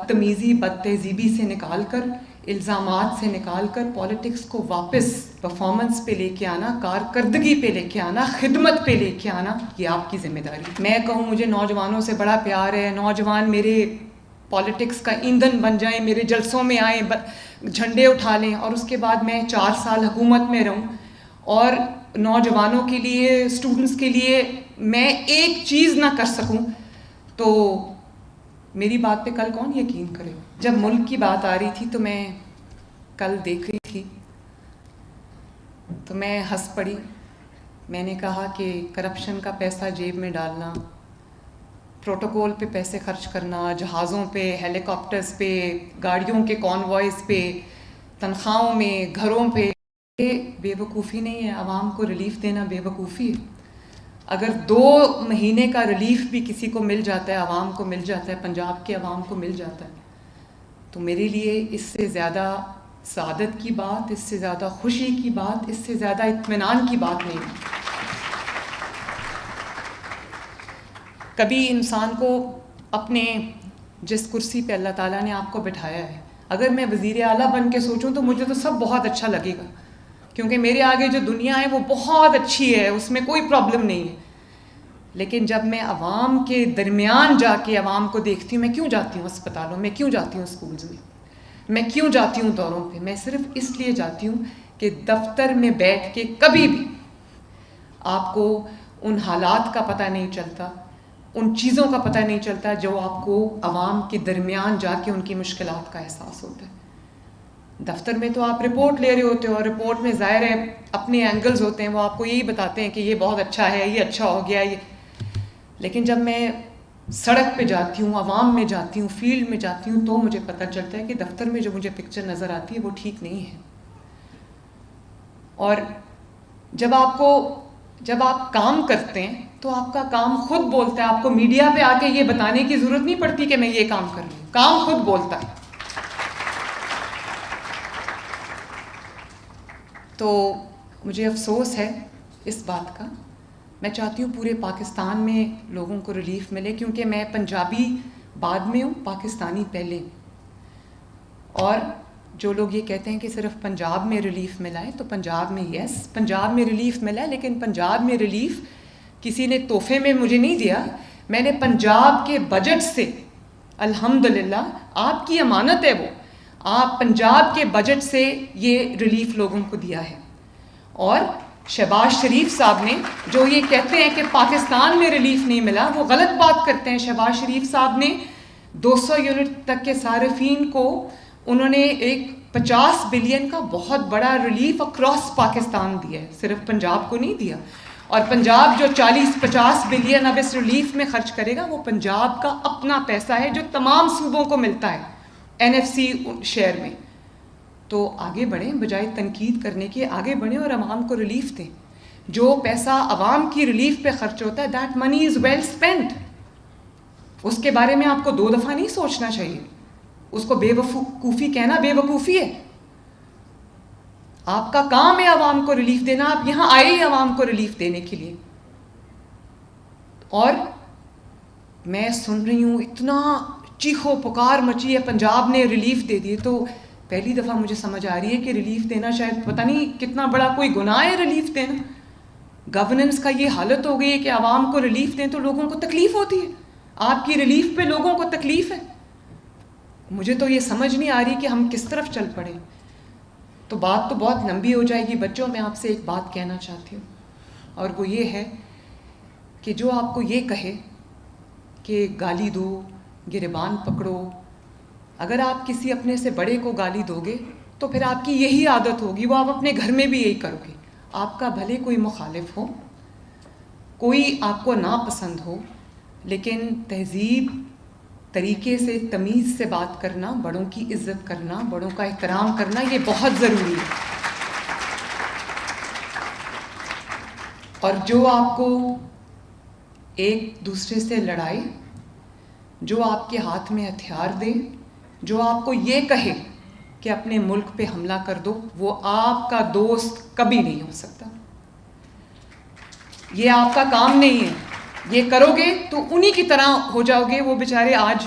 بدتمیزی بد تہذیبی سے نکال کر، الزامات سے نکال کر پالیٹکس کو واپس پرفارمنس پہ لے کے آنا، کارکردگی پہ لے کے آنا، خدمت پہ لے کے آنا، یہ آپ کی ذمہ داری. میں کہوں مجھے نوجوانوں سے بڑا پیار ہے، نوجوان میرے پالیٹکس کا ایندھن بن جائیں، میرے جلسوں میں آئیں، جھنڈے اٹھا لیں، اور اس کے بعد میں 4 سال حکومت میں رہوں اور نوجوانوں کے لیے، اسٹوڈنٹس کے لیے میں ایک چیز نہ کر سکوں تو میری بات پہ کل کون یقین کرے. جب ملک کی بات آ رہی تھی تو میں کل دیکھ رہی تھی تو میں ہنس پڑی. میں نے کہا کہ کرپشن کا پیسہ جیب میں ڈالنا، پروٹوکول پہ پیسے خرچ کرنا، جہازوں پہ، ہیلی کاپٹرز پہ، گاڑیوں کے کانوائز پہ، تنخواہوں میں، گھروں پہ، یہ بے وقوفی نہیں ہے. عوام کو ریلیف دینا بے وقوفی ہے. اگر 2 مہینے کا ریلیف بھی کسی کو مل جاتا ہے، عوام کو مل جاتا ہے، پنجاب کے عوام کو مل جاتا ہے، تو میرے لیے اس سے زیادہ سعادت کی بات، اس سے زیادہ خوشی کی بات، اس سے زیادہ اطمینان کی بات نہیں ہے. کبھی انسان کو اپنے جس کرسی پہ اللہ تعالیٰ نے آپ کو بٹھایا ہے، اگر میں وزیر اعلیٰ بن کے سوچوں تو مجھے تو سب بہت اچھا لگے گا، کیونکہ میرے آگے جو دنیا ہے وہ بہت اچھی ہے، اس میں کوئی پرابلم نہیں ہے. لیکن جب میں عوام کے درمیان جا کے عوام کو دیکھتی ہوں، میں کیوں جاتی ہوں اسپتالوں میں، کیوں جاتی ہوں اسکولز میں کیوں جاتی ہوں دوروں پہ؟ میں صرف اس لیے جاتی ہوں کہ دفتر میں بیٹھ کے کبھی بھی آپ کو ان حالات کا پتہ نہیں چلتا، ان چیزوں کا پتہ نہیں چلتا جو آپ کو عوام کے درمیان جا کے ان کی مشکلات کا احساس ہوتا ہے. دفتر میں تو آپ رپورٹ لے رہے ہوتے ہو، اور رپورٹ میں ظاہر ہے اپنے اینگلز ہوتے ہیں، وہ آپ کو یہی بتاتے ہیں کہ یہ بہت اچھا ہے، یہ اچھا ہو گیا یہ. لیکن جب میں سڑک پہ جاتی ہوں، عوام میں جاتی ہوں، فیلڈ میں جاتی ہوں، تو مجھے پتہ چلتا ہے کہ دفتر میں جو مجھے پکچر نظر آتی ہے وہ ٹھیک نہیں ہے. اور جب آپ کام کرتے ہیں تو آپ کا کام خود بولتا ہے. آپ کو میڈیا پہ آ کے یہ بتانے کی ضرورت نہیں پڑتی کہ میں یہ کام کر رہی ہوں، کام خود بولتا ہے. تو مجھے افسوس ہے اس بات کا. میں چاہتی ہوں پورے پاکستان میں لوگوں کو ریلیف ملے، کیونکہ میں پنجابی بعد میں ہوں، پاکستانی پہلے. اور جو لوگ یہ کہتے ہیں کہ صرف پنجاب میں ریلیف ملا ہے، تو پنجاب میں یس پنجاب میں ریلیف ملا ہے، لیکن پنجاب میں ریلیف کسی نے تحفے میں مجھے نہیں دیا. میں نے پنجاب کے بجٹ سے، الحمدللہ آپ کی امانت ہے وہ، آپ پنجاب کے بجٹ سے یہ ریلیف لوگوں کو دیا ہے. اور شہباز شریف صاحب نے جو یہ کہتے ہیں کہ پاکستان میں ریلیف نہیں ملا، وہ غلط بات کرتے ہیں. شہباز شریف صاحب نے 200 یونٹ تک کے صارفین کو انہوں نے ایک 50 بلین کا بہت بڑا ریلیف اکراس پاکستان دیا ہے، صرف پنجاب کو نہیں دیا. اور پنجاب جو 40-50 بلین اب اس ریلیف میں خرچ کرے گا، وہ پنجاب کا اپنا پیسہ ہے جو تمام صوبوں کو ملتا ہے NFC شیئر میں. تو آگے بڑھیں، بجائے تنقید کرنے کے آگے بڑھیں اور عوام کو ریلیف دیں. جو پیسہ عوام کی ریلیف پہ خرچ ہوتا ہے، that money is well spent. اس کے بارے میں آپ کو 2 دفعہ نہیں سوچنا چاہیے. اس کو بے وقوفی کہنا بے وقوفی ہے. آپ کا کام ہے عوام کو ریلیف دینا، آپ یہاں آئے ہی عوام کو ریلیف دینے کے لیے. اور میں سن رہی ہوں اتنا چیخو پکار مچی ہے، پنجاب نے ریلیف دے دیے، تو پہلی دفعہ مجھے سمجھ آ رہی ہے کہ ریلیف دینا شاید پتہ نہیں کتنا بڑا کوئی گناہ ہے ریلیف دینا. گورننس کا یہ حالت ہو گئی ہے کہ عوام کو ریلیف دیں تو لوگوں کو تکلیف ہوتی ہے. آپ کی ریلیف پہ لوگوں کو تکلیف ہے. مجھے تو یہ سمجھ نہیں آ رہی کہ ہم کس طرف چل پڑیں. تو بات تو بہت لمبی ہو جائے گی. بچوں، میں آپ سے ایک بات کہنا چاہتی ہوں، اور وہ یہ ہے کہ جو آپ کو یہ کہے کہ گالی دو، گریبان پکڑو، اگر آپ کسی اپنے سے بڑے کو گالی دو گے تو پھر آپ کی یہی عادت ہوگی، وہ آپ اپنے گھر میں بھی یہی کرو گے. آپ کا بھلے کوئی مخالف ہو، کوئی آپ کو ناپسند ہو، لیکن تہذیب، طریقے سے، تمیز سے بات کرنا، بڑوں کی عزت کرنا، بڑوں کا احترام کرنا، یہ بہت ضروری ہے. اور جو آپ کو ایک دوسرے سے لڑائے، جو آپ کے ہاتھ میں ہتھیار دے، جو آپ کو یہ کہے کہ اپنے ملک پہ حملہ کر دو، وہ آپ کا دوست کبھی نہیں ہو سکتا. یہ آپ کا کام نہیں ہے. یہ کرو گے تو انہی کی طرح ہو جاؤ گے. وہ بیچارے آج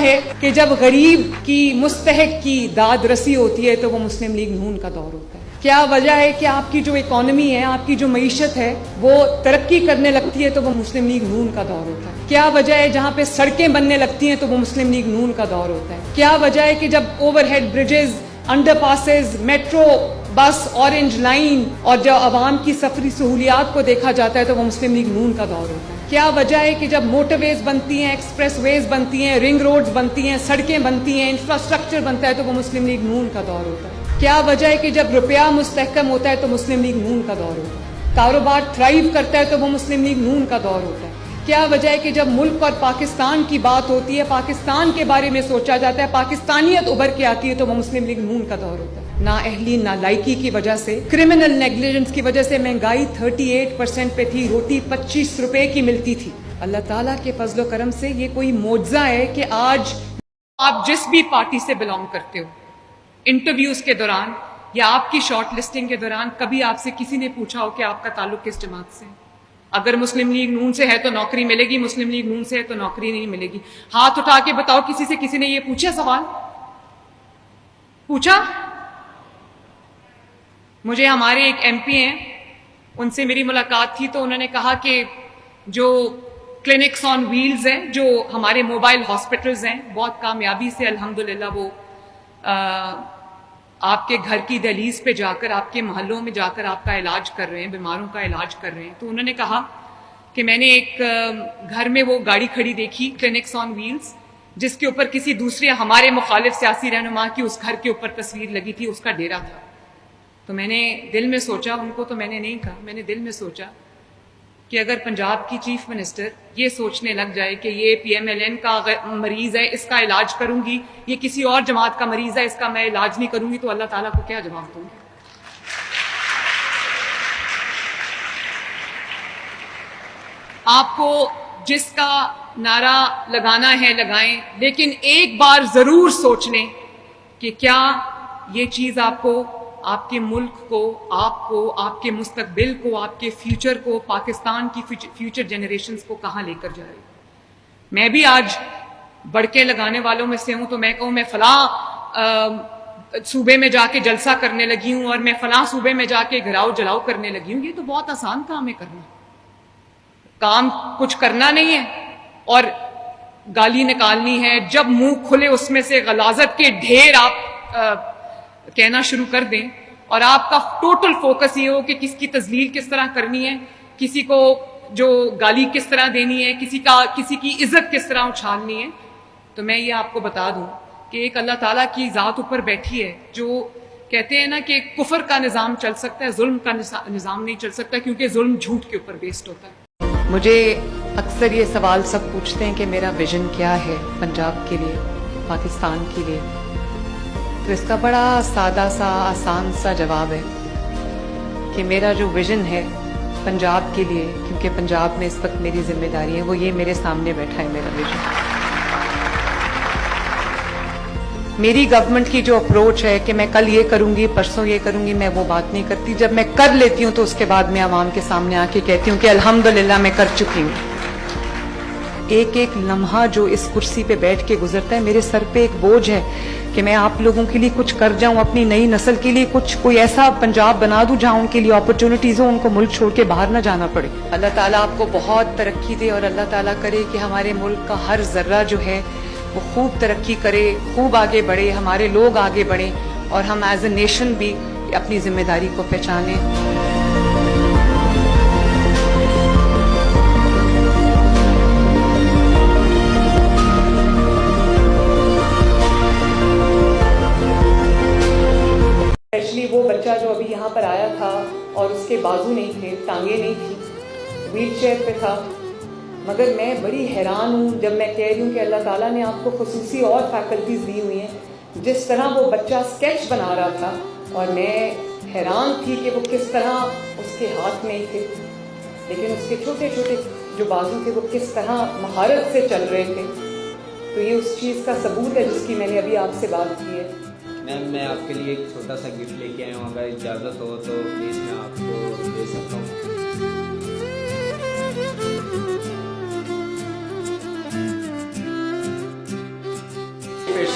ہے کہ جب غریب کی مستحق کی داد رسی ہوتی ہے تو وہ مسلم لیگ نون کا دور ہوتا ہے؟ کیا وجہ ہے کہ آپ کی جو اکانومی ہے، آپ کی جو معیشت ہے، وہ ترقی کرنے لگتی ہے تو وہ مسلم لیگ نون کا دور ہوتا ہے؟ کیا وجہ ہے جہاں پہ سڑکیں بننے لگتی ہیں تو وہ مسلم لیگ نون کا دور ہوتا ہے؟ کیا وجہ ہے کہ جب overhead bridges, underpasses, metro, bus, orange line اور جو عوام کی سفری سہولیات کو دیکھا جاتا ہے تو وہ مسلم لیگ نون کا دور ہوتا ہے؟ کیا وجہ ہے کہ جب موٹر ویز بنتی ہیں، ایکسپریس ویز بنتی ہیں، رنگ روڈز بنتی ہیں، سڑکیں بنتی ہیں، انفراسٹرکچر بنتا ہے تو وہ مسلم لیگ نون کا دور ہوتا ہے؟ کیا وجہ ہے کہ جب روپیہ مستحکم ہوتا ہے تو مسلم لیگ نون کا دور ہوتا ہے؟ کاروبار تھرائیو کرتا ہے تو وہ مسلم لیگ نون کا دور ہوتا ہے؟ کیا وجہ ہے کہ جب ملک اور پاکستان کی بات ہوتی ہے، پاکستان کے بارے میں سوچا جاتا ہے، پاکستانیت ابھر کے آتی ہے تو وہ مسلم لیگ نون کا دور ہوتا ہے؟ نااہلی، نالائکی کی وجہ سے، کرمنل نیگلیجنس کی وجہ سے مہنگائی 38% پہ تھی، روٹی 25 روپے کی ملتی تھی۔ اللہ تعالیٰ کے فضل و کرم سے یہ کوئی معجزہ ہے کہ آج آپ جس بھی پارٹی سے بلانگ کرتے ہو، انٹرویوز کے دوران یا آپ کی شارٹ لسٹنگ کے دوران کبھی آپ سے کسی نے پوچھا ہو کہ آپ کا تعلق کس جماعت سے ہے؟ اگر مسلم لیگ نون سے ہے تو نوکری ملے گی، مسلم لیگ نون سے ہے تو نوکری نہیں ملے گی۔ ہاتھ اٹھا کے بتاؤ کسی سے کسی نے یہ پوچھا سوال؟ پوچھا؟ مجھے ہمارے ایک ایم پی ہیں، ان سے میری ملاقات تھی تو انہوں نے کہا کہ جو کلینکس آن ویلز ہیں، جو ہمارے موبائل ہاسپٹلز ہیں، بہت کامیابی سے الحمدللہ وہ آپ کے گھر کی دہلیز پہ جا کر، آپ کے محلوں میں جا کر آپ کا علاج کر رہے ہیں، بیماروں کا علاج کر رہے ہیں۔ تو انہوں نے کہا کہ میں نے ایک گھر میں وہ گاڑی کھڑی دیکھی، کلینکس آن ویلز، جس کے اوپر کسی دوسرے ہمارے مخالف سیاسی رہنما کی اس گھر کے اوپر تصویر لگی تھی، اس کا ڈیرا تھا۔ تو میں نے دل میں سوچا، ان کو تو میں نے نہیں کہا، میں نے دل میں سوچا کہ اگر پنجاب کی چیف منسٹر یہ سوچنے لگ جائے کہ یہ پی ایم ایل این کا مریض ہے، اس کا علاج کروں گی، یہ کسی اور جماعت کا مریض ہے، اس کا میں علاج نہیں کروں گی، تو اللہ تعالیٰ کو کیا جواب دوں گی؟ آپ کو جس کا نعرہ لگانا ہے لگائیں، لیکن ایک بار ضرور سوچ لیں کہ کیا یہ چیز آپ کو، آپ کے ملک کو، آپ کو، آپ کے مستقبل کو، آپ کے فیوچر کو، پاکستان کی فیوچر جنریشنز کو کہاں لے کر جائے۔ میں بھی آج بڑکے لگانے والوں میں سے ہوں، تو میں کہوں میں فلاں صوبے میں جا کے جلسہ کرنے لگی ہوں اور میں فلاں صوبے میں جا کے گھراؤ جلاؤ کرنے لگی ہوں، یہ تو بہت آسان کام ہے کرنا، کام کچھ کرنا نہیں ہے اور گالی نکالنی ہے، جب منہ کھلے اس میں سے غلاظت کے ڈھیر آپ کہنا شروع کر دیں اور آپ کا ٹوٹل فوکس یہ ہو کہ کس کی تذلیل کس طرح کرنی ہے، کسی کو جو گالی کس طرح دینی ہے، کسی کی عزت کس طرح اچھالنی ہے، تو میں یہ آپ کو بتا دوں کہ ایک اللہ تعالیٰ کی ذات اوپر بیٹھی ہے جو کہتے ہیں نا کہ کفر کا نظام چل سکتا ہے، ظلم کا نظام نہیں چل سکتا، کیونکہ ظلم جھوٹ کے اوپر بیسڈ ہوتا ہے۔ مجھے اکثر یہ سوال سب پوچھتے ہیں کہ میرا ویژن کیا ہے پنجاب کے لیے، پاکستان کے لیے، تو اس کا بڑا سادہ سا آسان سا جواب ہے کہ میرا جو ویژن ہے پنجاب کے لیے، کیونکہ پنجاب میں اس وقت میری ذمہ داری ہے، وہ یہ میرے سامنے بیٹھا ہے میرا ویژن۔ میری گورنمنٹ کی جو اپروچ ہے کہ میں کل یہ کروں گی، پرسوں یہ کروں گی، میں وہ بات نہیں کرتی۔ جب میں کر لیتی ہوں تو اس کے بعد میں عوام کے سامنے آ کے کہتی ہوں کہ الحمدللہ میں کر چکی ہوں۔ ایک ایک لمحہ جو اس کرسی پہ بیٹھ کے گزرتا ہے، میرے سر پہ ایک بوجھ ہے کہ میں آپ لوگوں کے لیے کچھ کر جاؤں، اپنی نئی نسل کے لیے کوئی ایسا پنجاب بنا دوں جہاں ان کے لیے اپرچونٹیز ہوں، ان کو ملک چھوڑ کے باہر نہ جانا پڑے۔ اللہ تعالیٰ آپ کو بہت ترقی دے اور اللہ تعالیٰ کرے کہ ہمارے ملک کا ہر ذرہ جو ہے وہ خوب ترقی کرے، خوب آگے بڑھے، ہمارے لوگ آگے بڑھیں اور ہم ایز اے نیشن بھی اپنی ذمہ داری کو پہچانیں۔ اسپیشلی وہ بچہ جو ابھی یہاں پر آیا تھا اور اس کے بازو نہیں تھے، ٹانگیں نہیں تھیں، ویل چیئر پہ تھا، مگر میں بڑی حیران ہوں جب میں کہہ رہی ہوں کہ اللہ تعالیٰ نے آپ کو خصوصی اور فیکلٹیز دی ہوئی ہیں۔ جس طرح وہ بچہ اسکیچ بنا رہا تھا اور میں حیران تھی کہ وہ کس طرح اس کے ہاتھ میں ہی تھے، لیکن اس کے چھوٹے چھوٹے جو بازو تھے وہ کس طرح مہارت سے چل رہے تھے، تو یہ اس چیز کا ثبوت ہے جس کی میں نے ابھی آپ سے بات کی ہے۔ میم میں آپ کے لیے ایک چھوٹا سا گفٹ لے کے آیا ہوں، اگر اجازت ہو تو پلیز میں آپ کو دے سکتا ہوں۔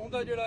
ਉਹਦਾ ਜਿਹੜਾ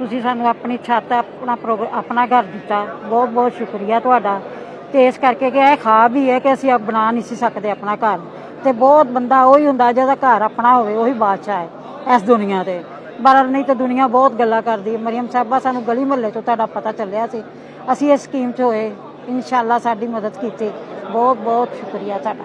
ਤੁਸੀਂ ਸਾਨੂੰ ਆਪਣੀ ਛੱਤ ਆਪਣਾ ਘਰ ਦਿੱਤਾ, ਬਹੁਤ ਬਹੁਤ ਸ਼ੁਕਰੀਆ ਤੁਹਾਡਾ। ਤੇ ਇਸ ਕਰਕੇ ਕਿ ਇਹ ਖਾਬ ਹੀ ਹੈ ਕਿ ਅਸੀਂ ਬਣਾ ਨਹੀਂ ਸੀ ਸਕਦੇ ਆਪਣਾ ਘਰ, ਤੇ ਬਹੁਤ ਬੰਦਾ ਉਹੀ ਹੁੰਦਾ ਜਿਹਦਾ ਘਰ ਆਪਣਾ ਹੋਵੇ ਉਹੀ ਬਾਦਸ਼ਾਹ ਹੈ ਇਸ ਦੁਨੀਆ ਤੇ। ਪਰ ਨਹੀਂ ਤਾਂ ਦੁਨੀਆ ਬਹੁਤ ਗੱਲਾਂ ਕਰਦੀ ਹੈ। ਮਰੀਮ ਸਾਹਿਬਾ ਸਾਨੂੰ ਗਲੀ ਮੁਹੱਲੇ ਤੋਂ ਤੁਹਾਡਾ ਪਤਾ ਚੱਲਿਆ ਸੀ, ਅਸੀਂ ਇਸ ਸਕੀਮ 'ਚ ਹੋਏ, ਇਨਸ਼ਾਅੱਲਾ ਸਾਡੀ ਮਦਦ ਕੀਤੀ, ਬਹੁਤ ਬਹੁਤ ਸ਼ੁਕਰੀਆ ਤੁਹਾਡਾ।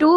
2